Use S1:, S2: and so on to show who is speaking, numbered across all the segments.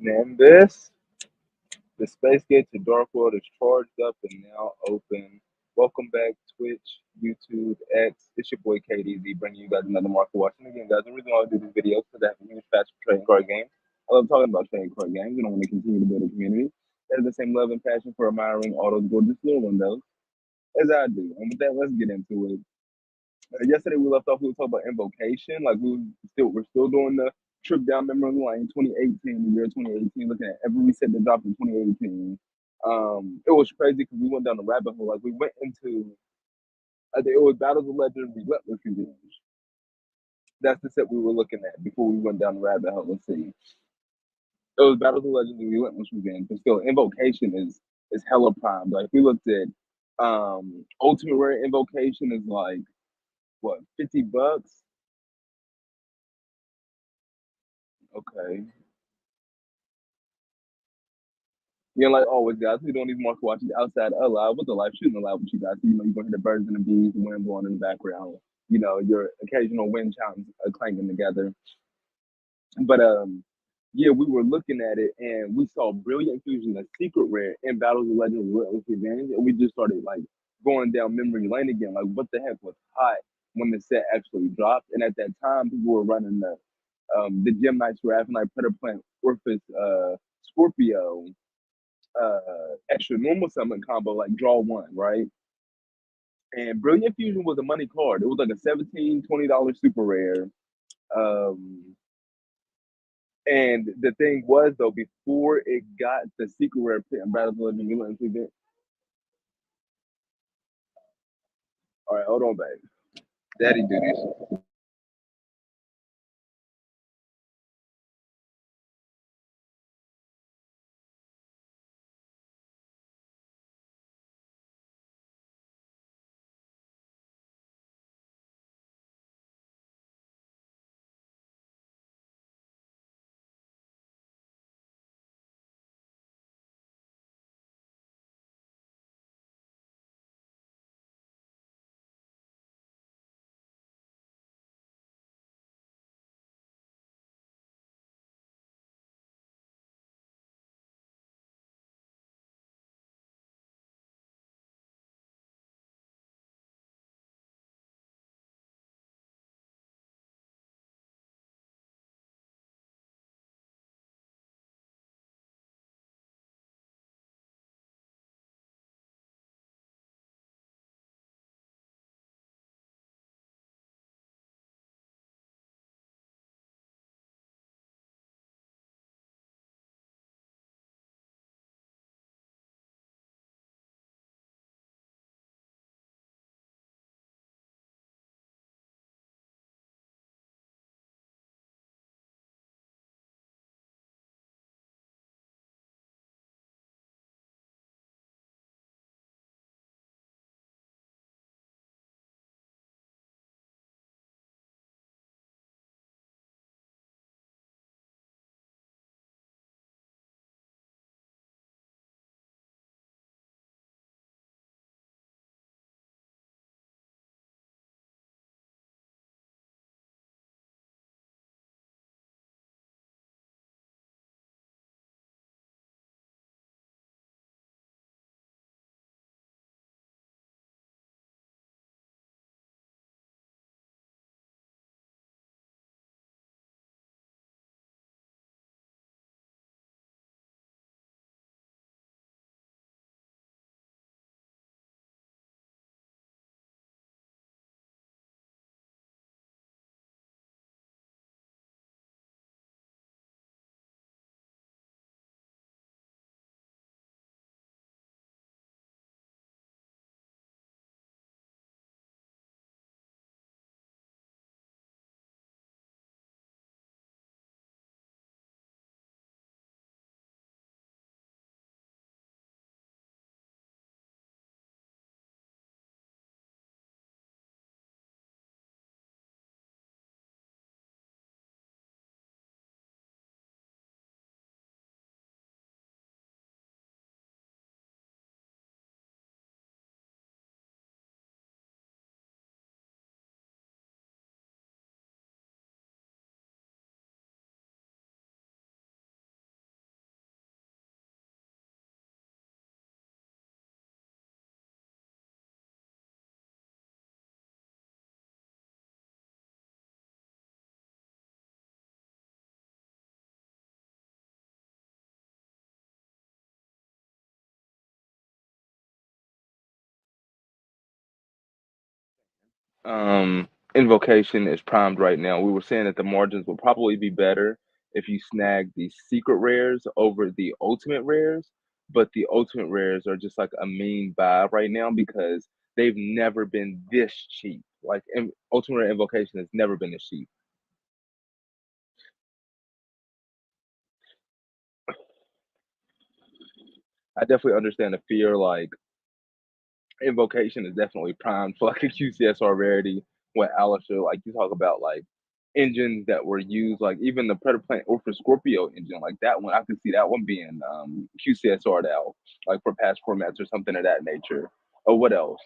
S1: Nimbus, the space gate to Dark World is charged up and now open. Welcome back, Twitch, YouTube, X. It's your boy KDZ bringing you guys another market watching. Again, guys, the reason why I do this video is because I have a huge passion for trading card games. I love talking about trading card games and I want to continue to build a community that has the same love and passion for admiring all those gorgeous little windows as I do. And with that, let's get into it. Yesterday we left off. We were talking about invocation. Like we're still doing the trip down memory lane. 2018, the year 2018. Looking at every reset that dropped in 2018. It was crazy because we went down the rabbit hole. Like we went into, I think it was Battles of Legend, Relentless Revenge. That's the set we were looking at before we went down the rabbit hole. Let's see. It was Battles of Legend, Relentless Revenge. But still, invocation is hella prime. Like we looked at, Ultimate Rare Invocation is like what, $50? Okay. Like always, guys, we're doing these market watches outside alive with the live shooting alive with you guys. So, you're going to hear the birds and the bees, the wind blowing in the background, your occasional wind chimes clanging together. But yeah, we were looking at it and we saw Brilliant Fusion, a secret rare in Battles of Legends Relentless Revenge, and we just started like going down memory lane again. Like, what the heck was hot when the set actually dropped? And at that time, people were running the Gem Knights Wrath and Predator Plant Orphis Scorpio extra normal summon combo, like draw one, right? And Brilliant Fusion was a money card. It was like a $17-$20 super rare. Um, and the thing was though, before it got the secret rare pit and Battle of the Legend Relentless event. All right, hold on, babe. Daddy duties. Invocation is primed right now. We were saying that the margins will probably be better if you snag the secret rares over the ultimate rares, but the ultimate rares are just like a mean buy right now because they've never been this cheap. Like ultimate rare invocation has never been this cheap. I definitely understand the fear. Like invocation is definitely primed for like a QCSR rarity. What Alistair, like you talk about, like engines that were used, like even the Predator Plant or for Scorpio engine, like that one, I could see that one being QCSR'd out, like for past formats or something of that nature. Or what else?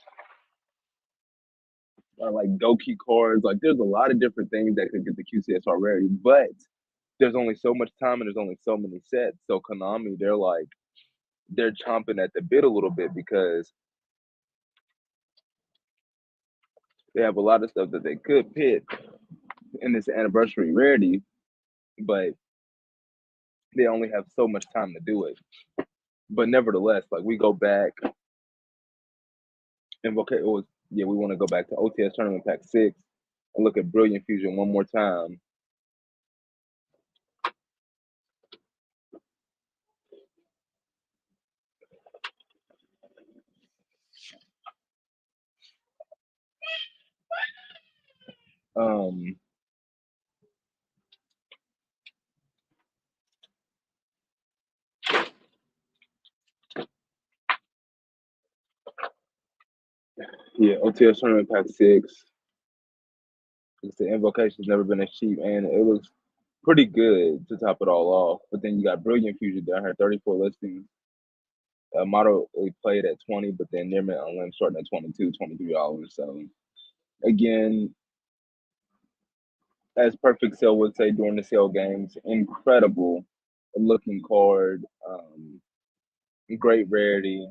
S1: Or like Goki cards. Like there's a lot of different things that could get the QCSR rarity, but there's only so much time and there's only so many sets. So Konami, they're chomping at the bit a little bit because they have a lot of stuff that they could pit in this anniversary rarity, but they only have so much time to do it. But nevertheless, like we go back and okay, it was yeah, we want to go back to OTS tournament pack 6 and look at Brilliant Fusion one more time. Um, yeah, OTS tournament pack 6. It's the invocation's never been as cheap, and it was pretty good to top it all off. But then you got Brilliant Fusion down here, 34 listings. Model we played at 20, but then near mint unlimited starting at 22, $23. So again, as Perfect Cell would say during the sale games, incredible looking card, great rarity,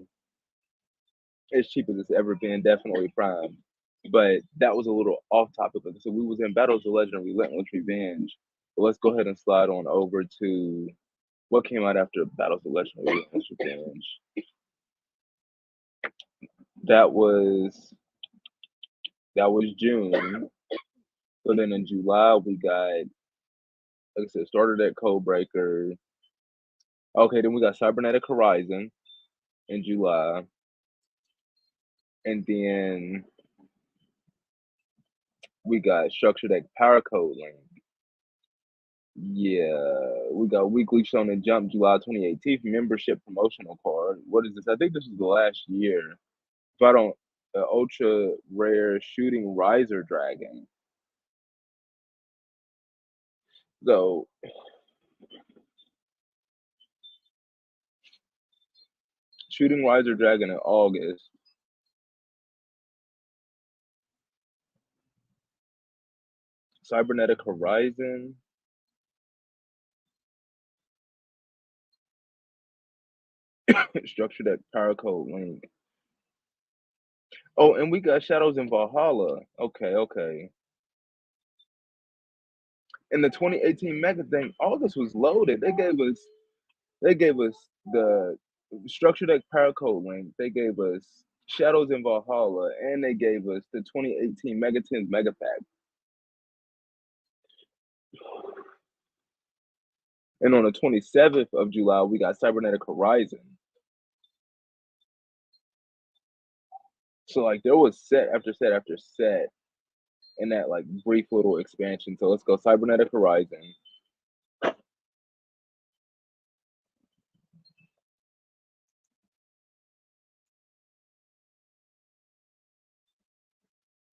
S1: as cheap as it's ever been, definitely prime. But that was a little off topic. So we was in Battles of Legend Relentless Revenge. But let's go ahead and slide on over to what came out after Battles of Legend Relentless Revenge. That was June. So then in July we got, like I said, started at Codebreaker. Okay, then we got Cybernetic Horizon in July. And then we got Structured Deck Power Code Link. Yeah, we got Weekly Shonen Jump July 2018 membership promotional card. What is this? I think this is the last year. If I don't, ultra rare shooting riser dragon. So shooting riser dragon in August. Cybernetic Horizon. Structured Deck Power Code Link. Oh, and we got Shadows in Valhalla. Okay, okay. In the 2018 Mega thing, August was loaded. They gave us the Structure Deck Paracode link. They gave us Shadows in Valhalla, and they gave us the 2018 Mega 10s Mega Pack. And on the 27th of July, we got Cybernetic Horizon. So like there was set after set after set in that like brief little expansion. So let's go Cybernetic Horizon.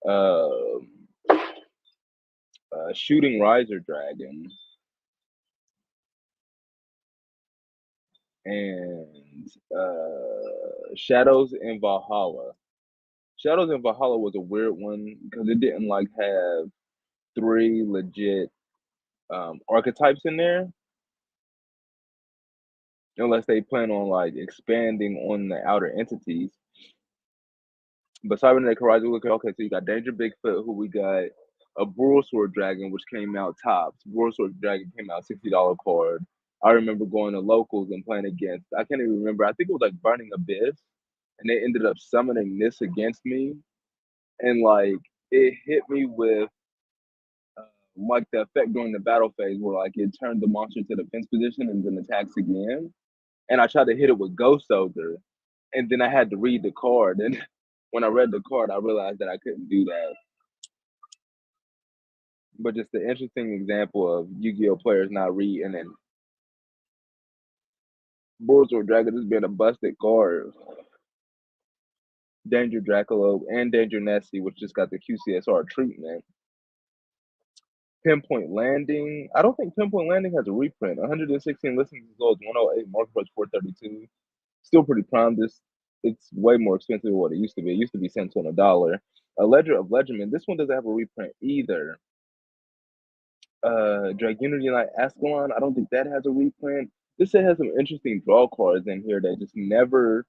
S1: Um, Shooting Riser Dragon. And Shadows in Valhalla. Shadows in Valhalla was a weird one because it didn't like have three legit archetypes in there, unless they plan on like expanding on the outer entities. But Cybernetic Horizon, look, okay, so you got Danger Bigfoot, who we got a Brawl Sword Dragon, which came out tops. Brawl Sword Dragon came out $60 card. I remember going to locals and playing against. I can't even remember. I think it was like Burning Abyss, and they ended up summoning this against me, and like it hit me with like the effect during the battle phase where like it turned the monster to defense position and then attacks again. And I tried to hit it with Ghost Soldier, and then I had to read the card. And when I read the card, I realized that I couldn't do that. But just the interesting example of Yu-Gi-Oh players not reading and Bullsword Dragon just being a busted card. Danger Dracula and Danger Nessie, which just got the QCSR treatment. Pinpoint Landing. I don't think Pinpoint Landing has a reprint. 116 listings as low as 108, market price 432. Still pretty prime. This it's way more expensive than what it used to be. It used to be cents on a dollar. A Ledger of Legend. This one doesn't have a reprint either. Dragunity Knight Ascalon. I don't think that has a reprint. This set has some interesting draw cards in here that just never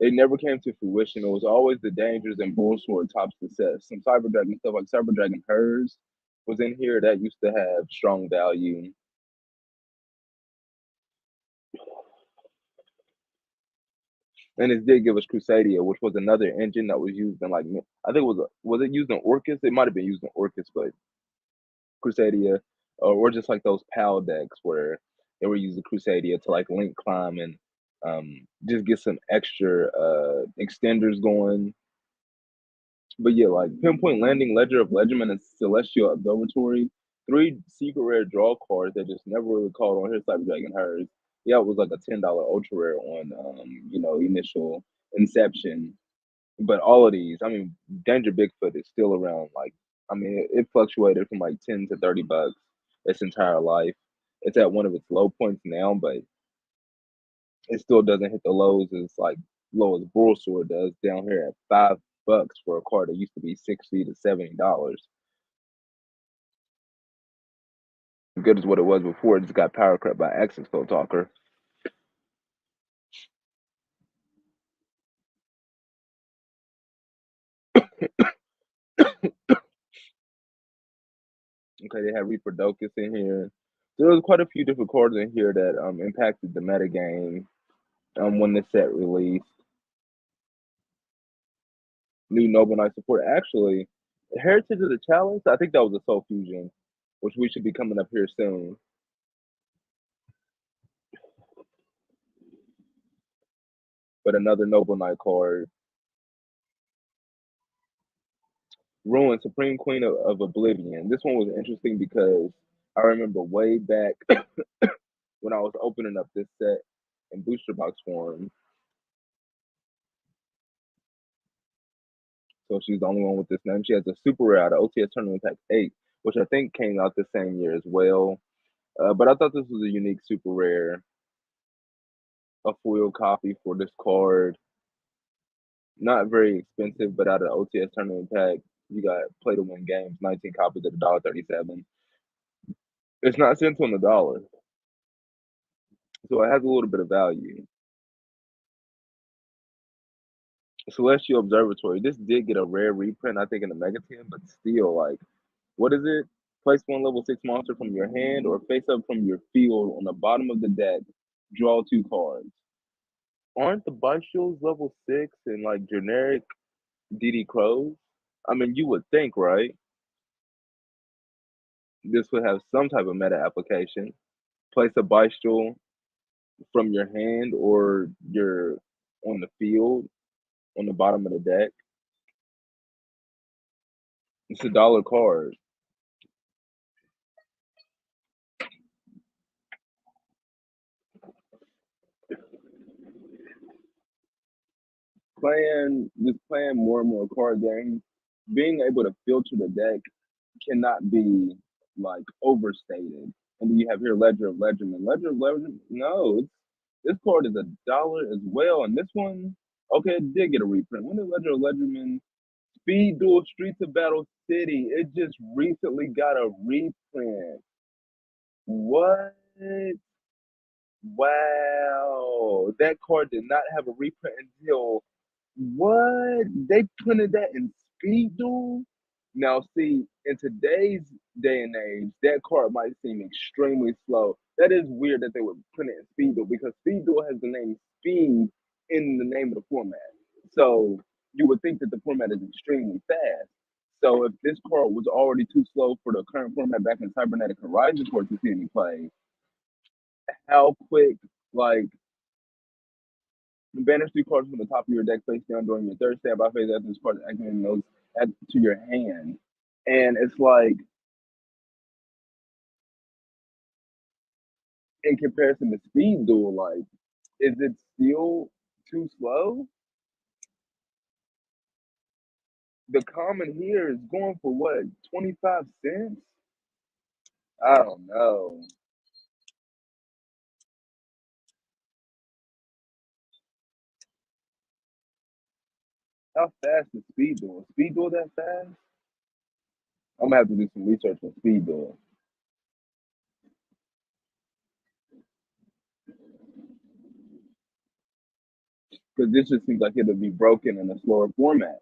S1: came to fruition. It was always the Dangers and Bullsword tops the set. Some Cyber Dragon stuff like Cyber Dragon Hers was in here that used to have strong value. And it did give us Crusadia, which was another engine that was used in like I think was it used in Orcus? It might have been used in Orcus, but Crusadia, or just like those PAL decks where they were using Crusadia to like link climb and just get some extra extenders going. But yeah, like Pinpoint Landing, Ledger of Legend, and Celestial Observatory, three secret rare draw cards that just never really called on here. Cyber Dragon Hers. Yeah, it was like a $10 ultra rare on initial inception. But all of these, I mean, Danger Bigfoot is still around. Like, I mean, it fluctuated from like 10 to $30 its entire life. It's at one of its low points now, but it still doesn't hit the lows as like low as Bull Sword does down here at $5 for a card that used to be $60 to $70. Good as what it was before. It just got power crept by Access Code Talker. Okay, they had Reaper Docus in here. There was quite a few different cards in here that impacted the metagame when the set released. New Noble Knight support. Actually, Heritage of the Chalice, I think that was a Soul Fusion, which we should be coming up here soon. But another Noble Knight card. Ruin, Supreme Queen of Oblivion. This one was interesting because I remember way back when I was opening up this set in booster box form. So she's the only one with this name. She has a super rare out of OTS Tournament Pack 8, which I think came out the same year as well. But I thought this was a unique super rare, a foil copy for this card. Not very expensive, but out of the OTS Tournament Pack, you got play to win games, 19 copies at $1.37. It's not cents on the dollar, so it has a little bit of value. Celestial Observatory. This did get a rare reprint, I think, in the Mega 10, but still, like, what is it? Place one level 6 monster from your hand or face up from your field on the bottom of the deck. Draw 2 cards. Aren't the Bestials level 6 and like generic DD Crows? I mean, you would think, right? This would have some type of meta application. Place a Bestial from your hand or your on the field on the bottom of the deck. It's $1 card. Playing more and more card games, being able to filter the deck cannot be like overstated. And then you have here Ledger of Legend. And Ledger of Legend, no, this card is $1 as well. And this one, okay, it did get a reprint. When did Ledger of Legend Speed Duel Streets of Battle City? It just recently got a reprint. What? Wow. That card did not have a reprint until what? They printed that in Speed Duel? Now, see, in today's day and age, that card might seem extremely slow. That is weird that they would print it in Speed Duel because Speed Duel has the name Speed in the name of the format. So you would think that the format is extremely fast. So if this card was already too slow for the current format back in Cybernetic Horizon for it to see any play, how quick, like, banish 3 cards from the top of your deck face down during your third standby phase after this card activating those to your hand. And it's like, in comparison to Speed Duel, like, is it still too slow? The common here is going for what, 25 cents? I don't know. How fast is Speed Duel? Speed Duel that fast? I'm gonna have to do some research on Speed Duel because this just seems like it'll be broken in a slower format.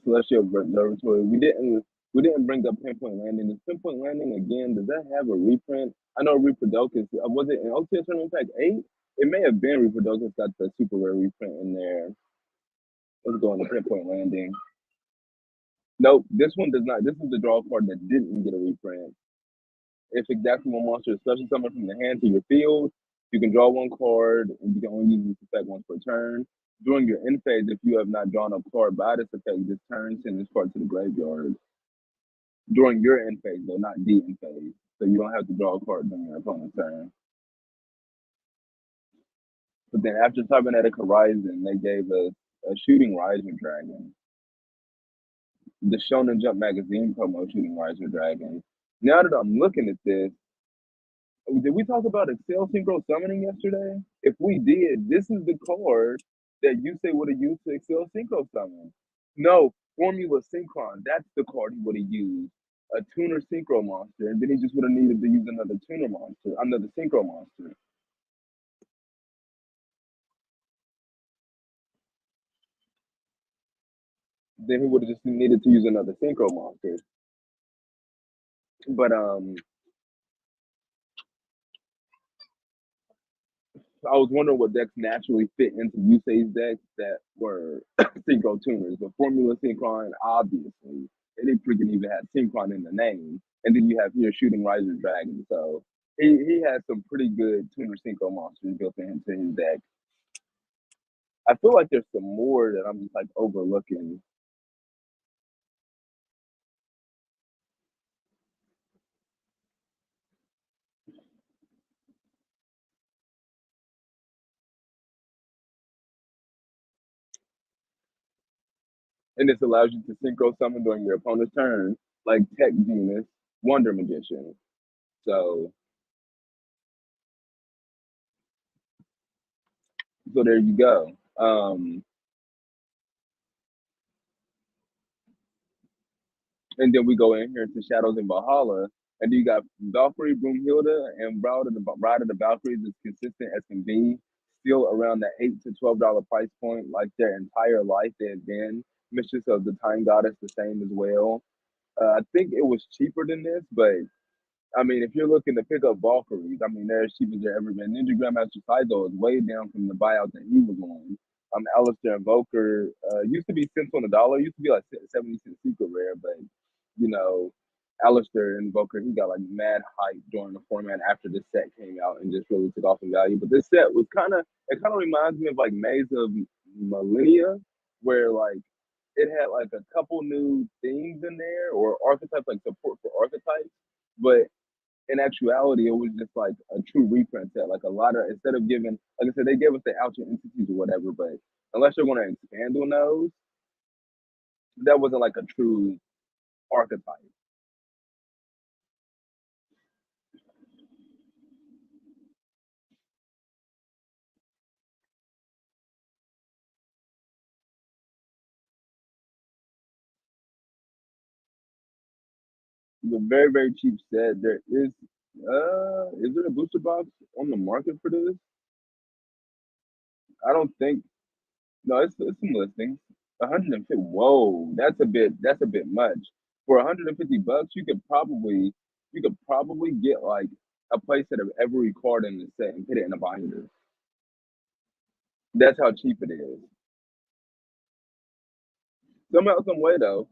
S1: Celestial Observatory. We didn't bring up Pinpoint Landing. Is Pinpoint Landing again? Does that have a reprint? I know Reproducus. Was it in OTS Tournament Pack 8? It may have been Reproducus got the super rare reprint in there. Let's go on the Pinpoint Landing. Nope, this one does not. This is the draw card that didn't get a reprint. If exactly one monster is special summon from the hand to your field, you can draw one card and you can only use this effect once per turn. During your end phase, if you have not drawn a card by this effect, this turn send this card to the graveyard. During your end phase, though, not the end phase. So you don't have to draw a card during your opponent's turn. But then after Cybernetic Horizon, they gave us a Shooting Riser Dragon. The Shonen Jump magazine promo Shooting Riser Dragon. Now that I'm looking at this, did we talk about Excel Synchro Summoning yesterday? If we did, this is the card that you say would have used to Excel Synchro Summon. No, Formula Synchron. That's the card he would have used. A tuner synchro monster, and then he just would have needed to use another tuner monster, another synchro monster. Then he would have just needed to use another synchro monster. But I was wondering what decks naturally fit into Yusei's decks that were synchro tuners. But Formula Synchron, obviously, they didn't freaking even have Synchron in the name. And then you have here Shooting Riser Dragon. So he has some pretty good tuner synchro monsters built into his deck. I feel like there's some more that I'm just like overlooking. And this allows you to synchro summon during your opponent's turn, like Tech Genius, Wonder Magician. So there you go. And then we go in here to Shadows in Valhalla, and then you got Valkyrie, Broomhilda, and Ride of the Valkyries is consistent as can be, still around the $8 to $12 price point, like their entire life they have been. Mistress of the Time Goddess, the same as well. I think it was cheaper than this, but I mean, if you're looking to pick up Valkyries, I mean, they're as cheap as they've ever been. Ninja Grandmaster Kaido is way down from the buyout that he was on. Alistair Invoker used to be cents on the dollar, used to be like 70 cent secret rare, but you know, Alistair Invoker, he got like mad hype during the format after this set came out and just really took off in value. But this set was it kind of reminds me of like Maze of Millennia, where like it had like a couple new things in there or archetypes, like support for archetypes, but in actuality, it was just like a true reprint set. Like a lot of instead of giving, like I said, they gave us the outer entities or whatever, but unless they're going to expand on those, that wasn't like a true archetype. It's a very very cheap set. There is there a booster box on the market for this? I don't think. No, it's some listings. 150. Whoa, that's a bit much. For 150 bucks, you could probably get like a playset of every card in the set and put it in a binder. That's how cheap it is. Somehow, some way though,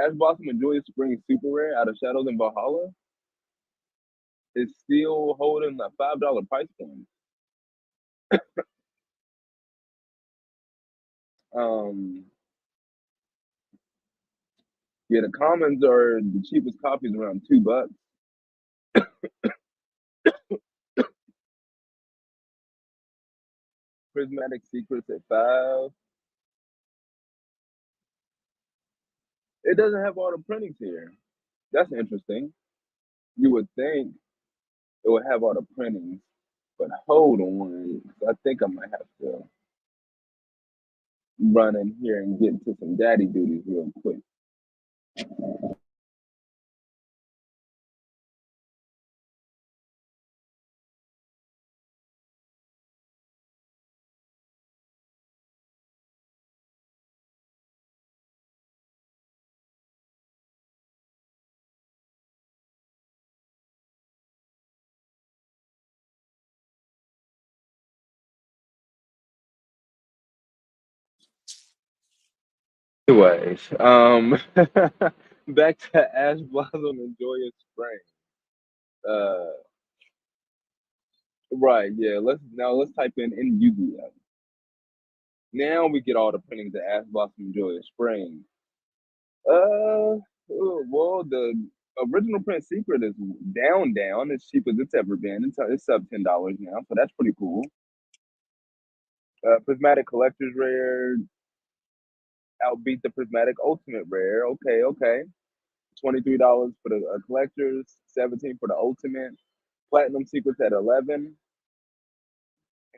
S1: Ash Blossom and Joyous Spring Super Rare out of Shadows and Valhalla is still holding a $5 price point. Um, yeah, the commons are the cheapest copies around $2. Prismatic Secrets at 5. It doesn't have all the printings here. That's interesting. You would think it would have all the printings, but hold on. I think I might have to run in here and get into some daddy duties real quick. Anyways, back to Ash Blossom and Joyous Spring. Uh, right, yeah. Let's type in Yu-Gi-Oh. Now we get all the printings of Ash Blossom and Joyous Spring. Well, the original print secret is down as cheap as it's ever been. It's sub $10 now, so that's pretty cool. Prismatic Collector's Rare outbeat the Prismatic Ultimate Rare. Okay, okay. $23 for the collectors, 17 for the ultimate. Platinum Secrets at 11,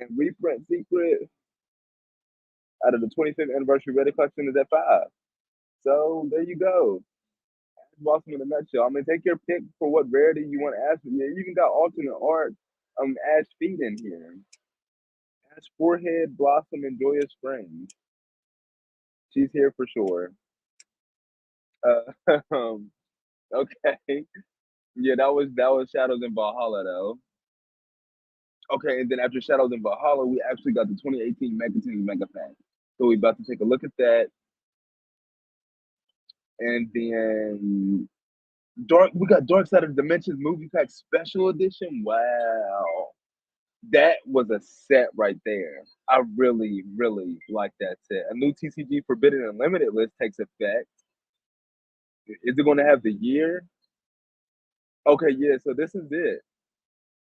S1: and Reprint Secret out of the 25th anniversary Reddit collection is at 5. So there you go. Blossom in a nutshell. I mean, take your pick for what rarity you want to ask. Yeah, you even got alternate art. Ash feet in here. Ash forehead, Blossom, and Joyous Spring. She's here for sure. Okay. Yeah, that was Shadows in Valhalla though. Okay, and then after Shadows in Valhalla, we actually got the 2018 Megatons Mega Pack. So we about to take a look at that, and then we got Dark Side of the Dimensions Movie Pack Special Edition. Wow, that was a set right there. I really, really like that set. A new TCG Forbidden Unlimited list takes effect. Is it going to have the year? Okay, yeah. So this is it.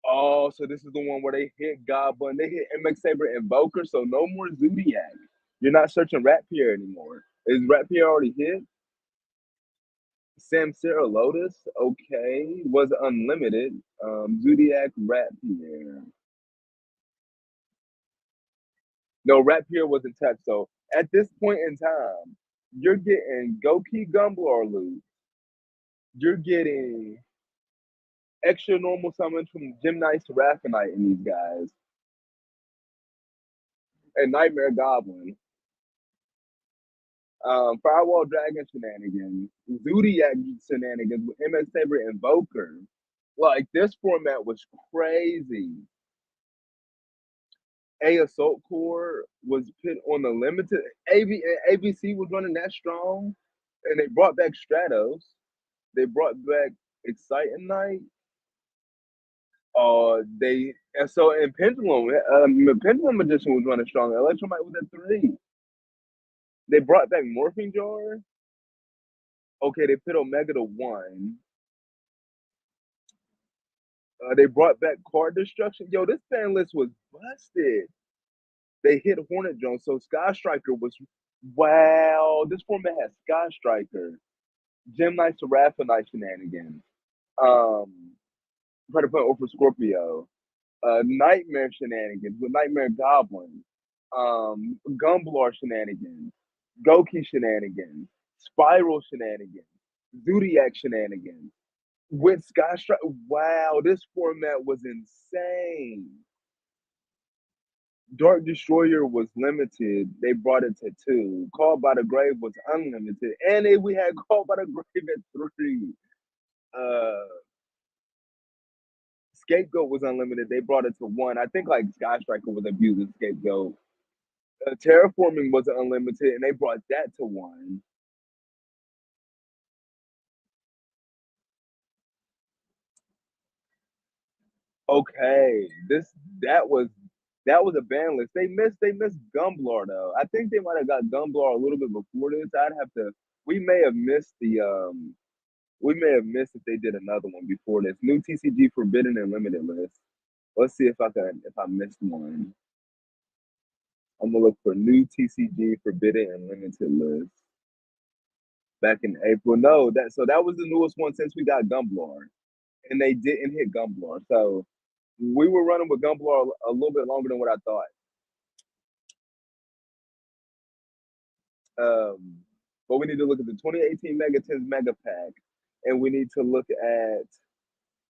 S1: Oh, so this is the one where they hit Goblin, they hit MX Saber Invoker, so no more Zodiac. You're not searching Rat Pierre anymore. Is Rat Pierre already hit? Samsara Lotus, okay, was unlimited. Zodiac Rat Pierre. No, Rat Pierre wasn't touched. So at this point in time, you're getting Goki Gumbler loot. You're getting extra normal summons from Gymnite to Raffinite in these guys. And Nightmare Goblin. Firewall Dragon shenanigans, Zodiac shenanigans with MS Saber Invoker. Like this format was crazy. A Assault Core was put on the limited. ABC was running that strong, and they brought back Stratos. They brought back Exciting Night. They and so in Pendulum, Pendulum Edition was running strong. Electromite was at 3. They brought back Morphing Jar. Okay, they put Omega to 1. They brought back Card Destruction. Yo, this fan list was busted. They hit Hornet Drone, so Sky Striker was wow. This format has Sky Striker, Gem Knight to Raffinite shenanigans, Predator over Scorpio, Nightmare shenanigans with Nightmare Goblin, Gumblar shenanigans, Goki shenanigans, Spiral shenanigans, Zodiac shenanigans with Sky Striker. Wow, this format was insane. Dark Destroyer was limited. They brought it to 2. Called by the Grave was unlimited, and we had Called by the Grave at 3. Uh, Scapegoat was unlimited. They brought it to one. I think like Sky Striker was abusing Scapegoat. Terraforming was unlimited, and they brought that to one. Okay, this that was that was a ban list. They missed Gumblar though. I think they might have got Gumblar a little bit before this. I'd have to. We may have missed the we may have missed if they did another one before this. New TCG Forbidden and Limited list. Let's see if I missed one. I'm gonna look for new TCG Forbidden and Limited list back in April. No, that was the newest one since we got Gumblar, and they didn't hit Gumblar. So we were running with Gumblar a little bit longer than what I thought. Um, but we need to look at the 2018 Mega Tens Mega Pack, and we need to look at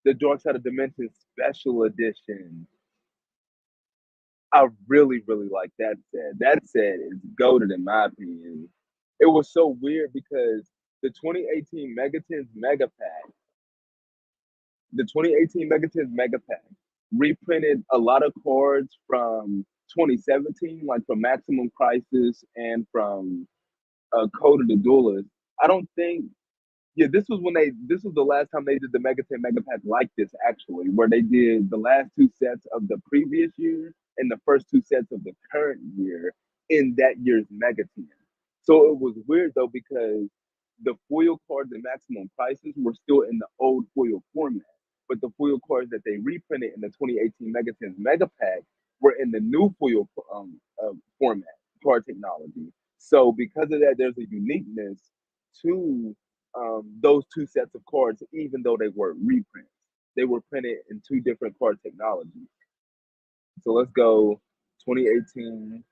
S1: the Dark Side of Dimension Special Edition. I really, really like that set. That set is goated in my opinion. It was so weird because the 2018 Mega Tens Mega Pack, the 2018 Mega Tens Mega Pack reprinted a lot of cards from 2017, like from Maximum Crisis and from Code of the Duelist. I don't think Yeah, this was the last time they did the Mega 10 Mega Pack like this actually, where they did the last two sets of the previous year and the first two sets of the current year in that year's Mega 10. So it was weird though because the foil cards and maximum prices were still in the old foil format, but the foil cards that they reprinted in the 2018 Mega 10 Mega Pack were in the new foil format card technology. So because of that, there's a uniqueness to those two sets of cards, even though they were reprints. They were printed in two different card technologies. So let's go 2018.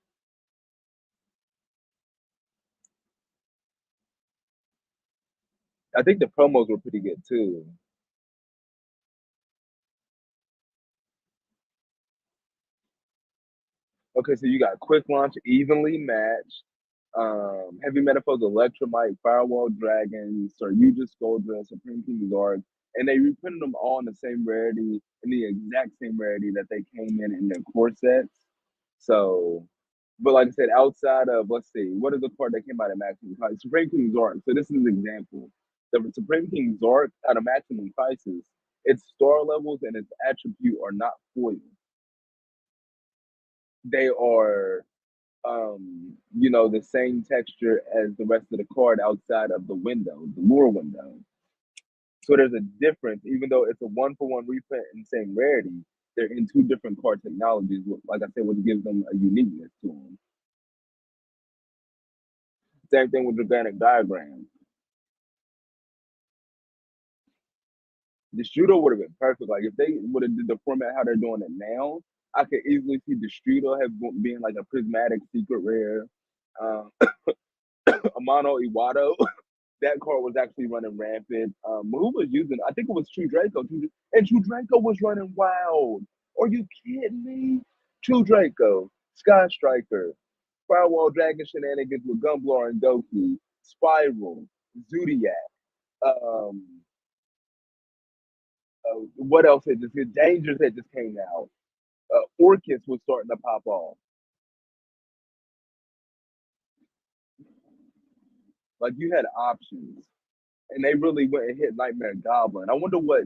S1: I think the promos were pretty good too. Okay, so you got quick launch, evenly matched, heavy metaphors, electromite, firewall dragon, Sir Aegis Goldra, Supreme King Zarg, and they reprinted them all in the same rarity, in the exact same rarity that they came in their core sets. So, but like I said, outside of let's see, what is the card that came out of Maximum Crisis? Supreme King Zark. So this is an example. The Supreme King Zark out of Maximum Crisis, its star levels and its attribute are not foil. They are the same texture as the rest of the card outside of the window, the lure window. So there's a difference, even though it's a one for one reprint and same rarity, they're in two different card technologies, like I said, which gives them a uniqueness to them. Same thing with organic diagram. The shooter would have been perfect. Like if they would have did the format how they're doing it now, I could easily see the shooter have been like a prismatic secret rare. Amano Iwado, that card was actually running rampant. Who was using? I think it was True Draco. And True Draco was running wild. Are you kidding me? True Draco, Sky Striker, Firewall Dragon shenanigans with Gumblar and Doki, Spiral, Zodiac. Um, what else had just hit? Dangers had just came out. Orchis was starting to pop off. Like you had options, and they really went and hit Nightmare Goblin. I wonder what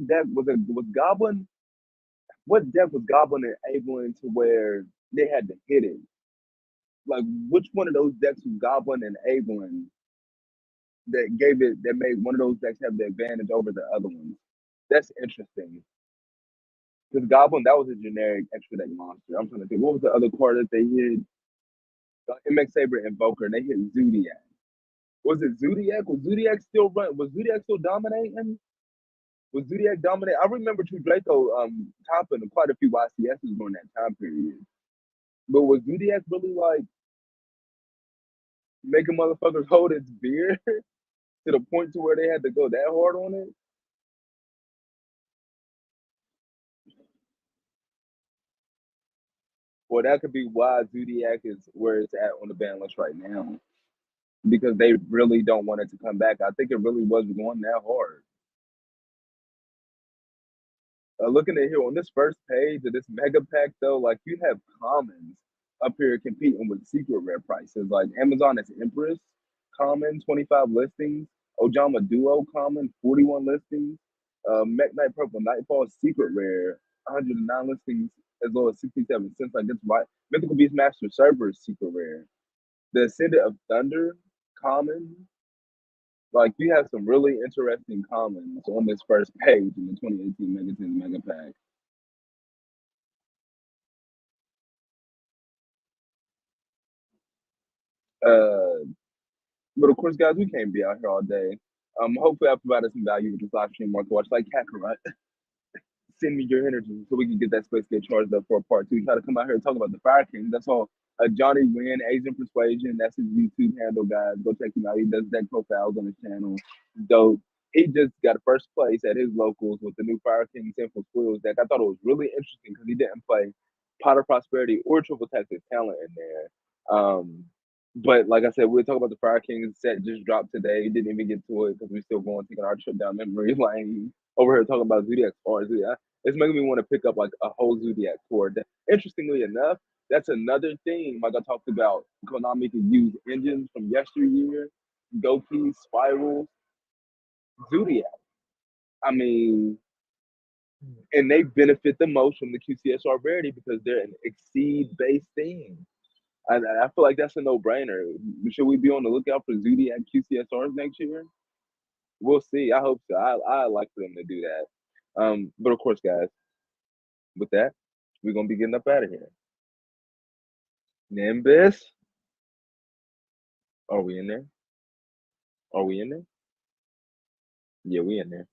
S1: deck was Goblin. What deck was Goblin enabling to where they had to hit it? Like which one of those decks was Goblin enabling that made one of those decks have the advantage over the other ones? That's interesting. Because Goblin, that was a generic extra deck monster. I'm trying to think. What was the other card that they hit? MX Saber Invoker, and they hit Zodiac. Was it Zodiac? Was Zodiac still run? Was Zodiac still dominating? Was Zodiac dominate? I remember True Draco topping quite a few YCSs during that time period. But was Zodiac really like making motherfuckers hold its beer to the point to where they had to go that hard on it? Well, that could be why Zodiac is where it's at on the ban list right now. Because they really don't want it to come back. I think it really was going that hard. Looking at here on this first page of this mega pack, though, like you have commons up here competing with secret rare prices. Like Amazon is Empress common, 25 listings. Ojama Duo common, 41 listings. Mech Knight Purple Nightfall secret rare, 109 listings as low as 67 cents. Like it's right. Mythical Beast Master Server secret rare. The Ascendant of Thunder common. Like you have some really interesting commons on this first page in the 2018 Magazine Mega Pack. Uh, but of course, guys, we can't be out here all day. Hopefully, I provided some value with this live stream market watch. Like Kakarot, send me your energy so we can get that space get charged up for a part two. Try to come out here and talk about the Fire King. That's all. Johnny Wynn, Asian Persuasion. That's his YouTube handle, guys. Go check him out. He does deck profiles on his channel. Dope. He just got first place at his locals with the new Fire King Simple Squills deck. I thought it was really interesting because he didn't play Potter Prosperity or Triple Texas Talent in there. But like I said, we'll talk about the Fire King set just dropped today. Didn't even get to it because we're still going taking our trip down memory lane over here talking about Zodiac Stars. It's making me want to pick up like a whole Zodiac cord. Interestingly enough, that's another thing. Like I talked about, Konami can use engines from yesteryear, Goki, Spirals, Zodiac. I mean, and they benefit the most from the QCSR rarity because they're an exceed based thing. I feel like that's a no brainer. Should we be on the lookout for Zodiac QCSRs next year? We'll see. I hope so. I like for them to do that. But of course, guys, with that, we're gonna be getting up out of here. Nimbus, are we in there? Are we in there? Yeah, we in there.